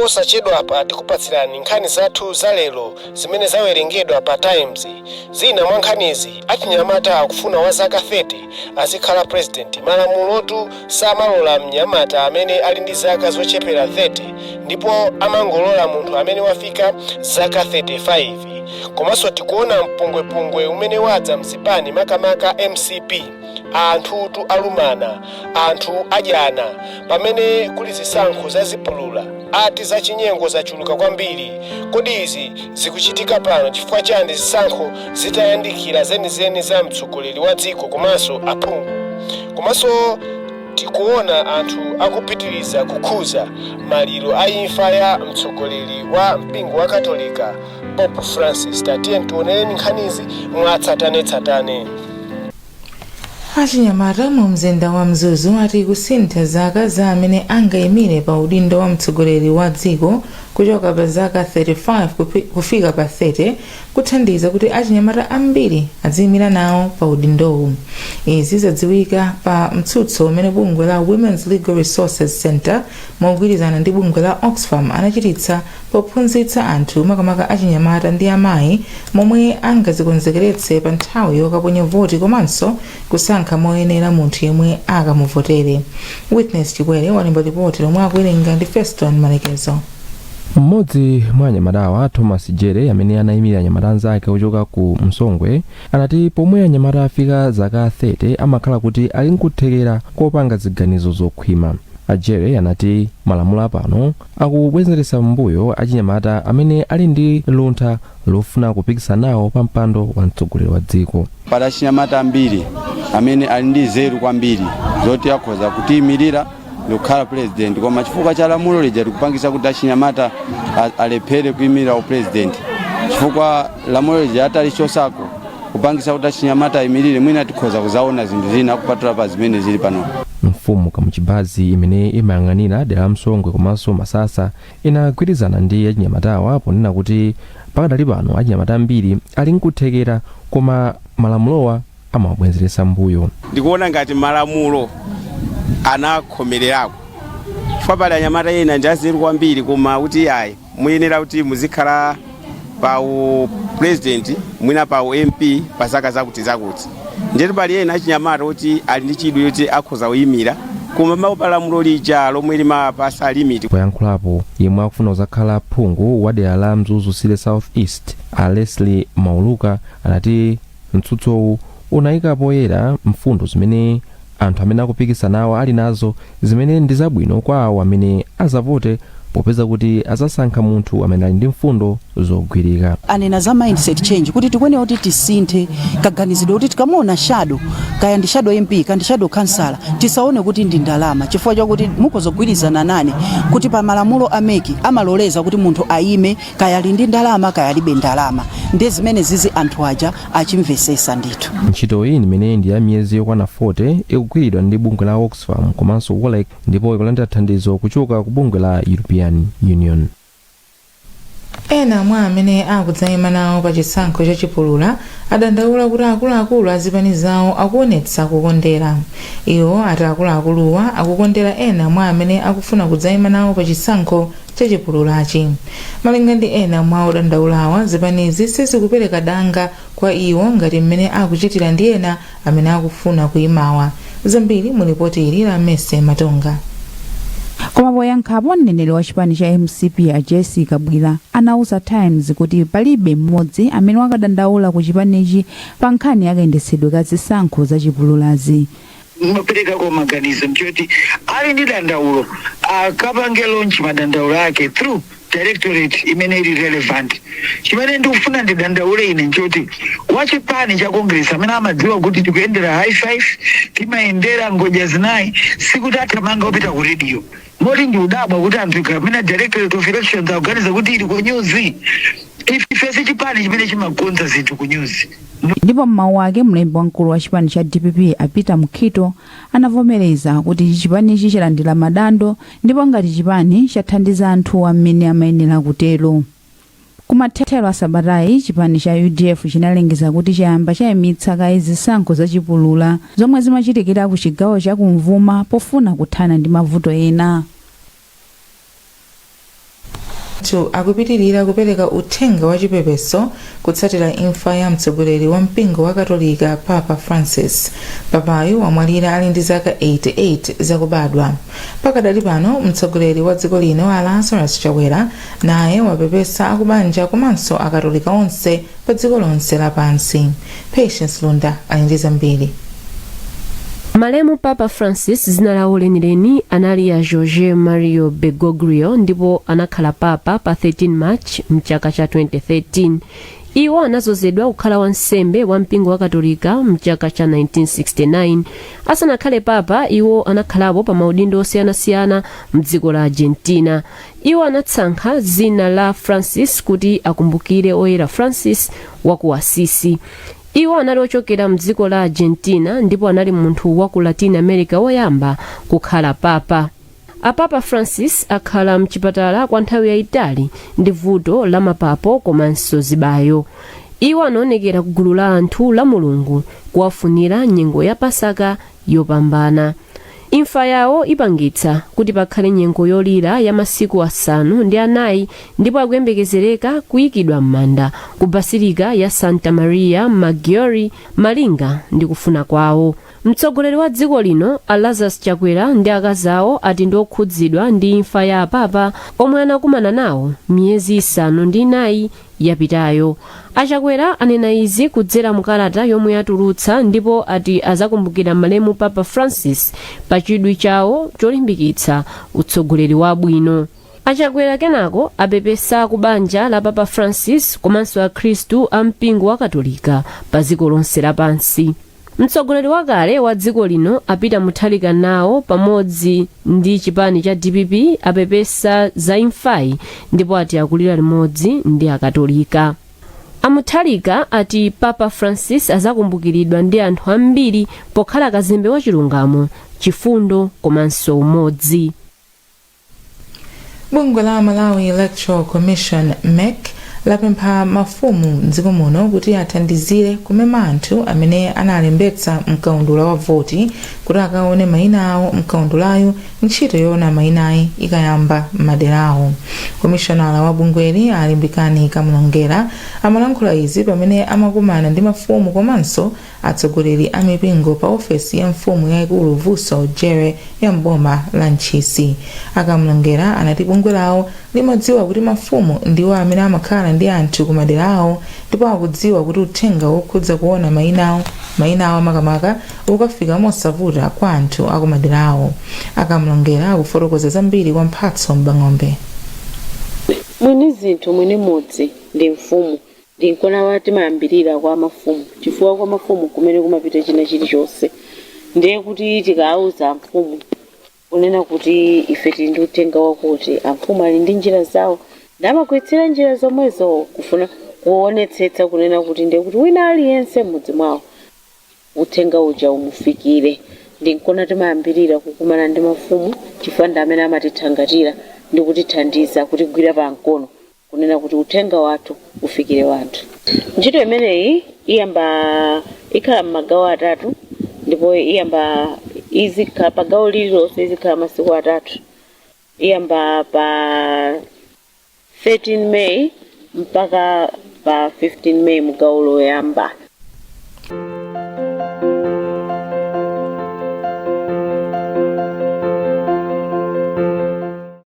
posachedwa apa tikupatsirani nkhani zathu za lero zimene zawerengedwa pa Times. Zina mwa nkhanizi: achinyamata akufuna wa zaka 30 azikhala president. Malamulotu samalola mnyamata amene ali ndi zaka zochepera 30 ndipo amangolola munthu amene wafika zaka 35. Komanso tikuona mpungwepungwe umene wadza mzipani makamaka MCP. Anthu alumana, anthu adyana, pamene kuli zisankho za Chipulura ati zachinyengo zachuluka kwambiri. Kodi izi zikuchitika pano chifukwa chani zisankho zitayandikira zenizeni za mtsogoleri wa dziko komanso aphungu? Komanso tikuona anthu akupitiriza kukhuza maliro a imfa ya mtsogoleri wa mpingo wa Katolika Pope Francis. Tatiye tioneni nkhanizi mwatsatanetsatane. Achinyamata mu mzinda wa Mzuzu ati kusintha zaka za amene angayimire pa udindo wa mtsogoleri wa dziko kuchoka pa zaka 35 kufika pa 30 kuthandiza kuti achinyamata ambiri adziyimira nawo pa udindowu. Izi zadziwika pa mtsutso umene bungwe la Women's Legal Resources Center mogwirizana ndi bungwe la Oxfam anachititsa pophunzitsa anthu makamaka achinyamata ndi amayi momwe angazikonzekeretse pa nthawi yokaponya voti komanso kusankha moyenera munthu yemwe akamuvotere. Witness Chakwera walemba ripoti lomwe akuwerenga ndi Feston Malekezo. Mmodzi mwa anyamatawa Thomas Jere amene anayimira anyamata anzake ochoka ku Msongwe anati pomwe anyamata afika zaka 30 amakhala kuti ali nkuthekera kopanga ziganizo zokhwima. Ajere anati malamulo apano akubwezeretsa mbuyo achinyamata amene ali ndi luntha lofuna kupikisana nawo pa mpando wa mtsogoleri wa dziko. Pali achinyamata ambiri amene ali ndi nzeru kwambiri zoti akhoza kutiyimirira lokhala president, koma chifukwa cha lamulo lija likupangisa kuti achinyamata alephere kuyimirira upresident. Chifukwa lamulo lija atalichosako kupangisa kuti achinyamata ayimirire, mwina tikhoza kuzaona zinthu zina kupatula pa zimene zili pano. Mfumu Kamuchibazi imene imayang'anira dera la Msongwe komanso Masasa inagwirizana ndi achinyamatawa ponena kuti pakadali pano achinyamata ambiri ali nkuthekera koma malamulowa amawabwezeretsa mbuyo. Ndikuona ngati malamulo anakhomererako chifukwa pali anyamata ena ndi azeru kwambiri koma kuti ayi muyenera kuti muzikhala pa president mwina pa MP pa zaka zakuti ndeti pali ena achinyamata kuti ali ndi chidwi yoti akhoza kuyimira koma malamulo lija lomwe limapasa limiti. Poyankhulapo yemwe akufuna kuzakhala phungu wa dera la Mzuzu Sile South East Leslie Mauluka anati mtsutsowu unayika poyera mfundo zimene anthu amene akupikisana nawo ali nazo zimene ndi zabwino kwa awo amene azavote popeza kuti azasankha munthu amene ali ndi mfundo zogwirika. Anena za mindset change kuti tikwenera kuti tisinthe kaganizidwe kuti tikamuona shadow kaya ndi shadow MP kandi shadow councillor tisaone kuti ndi ndalama chifukwa chakuti mukozogwirizana nane kuti pa malamulo ameki amaloleza kuti munthu ayime kaya ali ndi ndalama kaya alibe ndalama. Ndi zimene zizi anthu aja achimvesesa ndithu. Ntchito iyi imene ndi ya miyezi yokwana 40 ikugwiridwa ndi bungwe la Oxfam komanso WOLEC ndipo ikulandira thandizo kuchoka ku bungwe la European Union. Ena mwa amene akudzayima nawo pa chisankho cha Chipulura adandaula kuti akuluakulu a Zipani zawo akuonetsa kukondera. Iwo ati akuluakuluwa akukondera ena mwa amene akufuna kudzayima nawo pa chisankho cha Chipulurachi. Malinga ndi ena mwa odandaulawa, Zipanizi sizikupereka danga kwa iwo ngati mmene akuchitira ndi ena amene akufuna kuyimawa. Zambiri mu ripoti ili la Mese Matonga. Koma poyankhapo mneneri wa chipani cha MCP a Jessica Bwira anauza Times kuti palibe mmodzi amene wakadandaula ku chipanichi pa nkhani yakayendetsedwe ka zisankho za Chipulurazi. Mapereka kwa maganizo mchoti ali ndi dandaulo akapange launch madandaulo ake through directorate imene ili relevant. Chimene ndikufuna ndi dandaule ine nchoti wachipani cha Congress amene amadziwa kuti tikuyendera high five timayendera ngoja zinayi sikuti athamanga kupita ku radio. Moti ndi udabwa kuti anthu amene directorate of elections akuganiza kuti ili ku news. Ife chipani chimene chimakonza zinthu ku news. Ndipo mmawu ake mlembi wamkulu wa chipani cha DPP apita Mukhito anavomereza kuti chipanichi chalandira madando ndipo ngati chipani chathandiza anthu amene amayenera kutero. Kumathero a Sabatayi chipani cha UDF chinalengeza kuti chayamba chayimitsa kaye zisankho za Chipulura zomwe zimachitikira ku chigawo cha kumvuma pofuna kuthana ndi mavuto ena. akupitirira kupereka uthenga wa chipepeso kutsatira imfa ya mtsogoleri wa mpingo wa katolika Papa Francis. Papayo wamwalira ali ndi zaka 88 zakubadwa. Pakadali pano mtsogoleri wa dziko lino wa Lazarus Chakwera naye wapepesa akubanja komanso akatolika onse pa dziko lonse lapansi. Patience Lunda ali ndi zambiri. Malemu Papa Francis zina lawo lenileni anali ya Jorge Mario Bergoglio ndipo anakhala papa pa 13 March mchaka cha 2013. Iwo anazozedwa kukhala wansembe wa mpingo wa katolika mchaka cha 1969. Asanakhale papa iwo anakhalapo pa maudindo osiyanasiyana mdziko la Argentina. Iwo anatsankha zina la Francis kuti akumbukire oyera Francis wa ku Asisi. Iwo anali ochokera mdziko la Argentina ndipo anali munthu wa ku Latin America woyamba kukhala papa. Papa Francis akhala mchipatala kwa nthawi yayitali ndi vuto la mapapo komanso zibayo. Iwo anaonekera ku gulu la anthu la Mulungu kuwafunira nyengo ya Pasaka yopambana. Imfa yawo ipangitsa kuti pakhale nyengo yolira ya masiku 4 ndipo akuyembekezereka kuyikidwa m'manda ku basilika ya Santa Maria Maggiore malinga ndi kufuna kwawo. Mtsogoleri wa dziko lino Lazarus Chakwera ndi akazawo ati ndi okhudzidwa ndi imfa ya apapa omwe anakumana nawo miyezi 4 yapitayo. Achakwera anena izi kudzera mukalata yomwe yatulutsa ndipo ati azakumbukira malemu Papa Francis pa chidwi chawo cholimbikitsa utsogoleri wabwino. Achakwera kenako apepesa kubanja la Papa Francis komanso akhristu a mpingo wa katolika pa dziko lonse lapansi. Mtsogoleri wakale wa dziko lino apita muthalika nawo pamodzi ndi chipani cha DPP apepesa za imfayi ndipo ati akulira limodzi ndi akatolika. Amuthalika ati Papa Francis azakumbukiridwa ndi anthu ambiri pokhala kazembe wa chilungamo, chifundo komanso umodzi. Bungwe la Malawi Electoral Commission MEC lapempha mafumu mdziko muno kuti athandizire kumema anthu amene analembetsa mkaundula wa voti kuti akaone mayina awo mkaundulayo ntchito yoona mayinayi ikayamba m'madera awo. Komishonala wa bungweli alimbikani kamulongera amalankhula izi pamene amakumana ndi mafumu komanso atsogoleri a mipingo pa ofesi ya mfumu yayikulu Vuso Jere ya mboma la Ntchisi. Akamulongera anati bungwe lawo limadziwa kuti mafumu ndiwo amene amakhala ndi anthu ku madera awo ndipo akudziwa kuti uthenga wokhudza kuona mayina awo makamaka ukafika mosavuta kwa anthu aku madera awo. Akamulongera akufotokoza zambiri kwa mphatso mbang'ombe. Mwini zinthu mwini mudzi ndi mfumu ndinkona wati mayambirira kwa mafumu chifukwa kwa mafumu kumene kumapita china chilichonse ndiye kuti tikauza mfumu unena kuti ife tili ndi uthenga wakuti amfumu ali ndi njira zawo ndamakwetsera njira zomwezo kufuna kuonetsetsa kunena kuti ndiye kuti wina aliyense mudzi mwawo uthenga uja umufikire. Ndinkona timayambirira kukumana ndi mafumu chifukwa ndi amene amatithangatira ndi kutithandiza kutigwira pa mkono kunena kuti uthenga wathu ufikire wanthu. Ntchito imeneyi ikhala m'magawo 3 ndipo izikhala pa gawo lililonse izikhala masiku 3. Iyamba pa 13 May mpaka pa 15 May mugawo loyamba.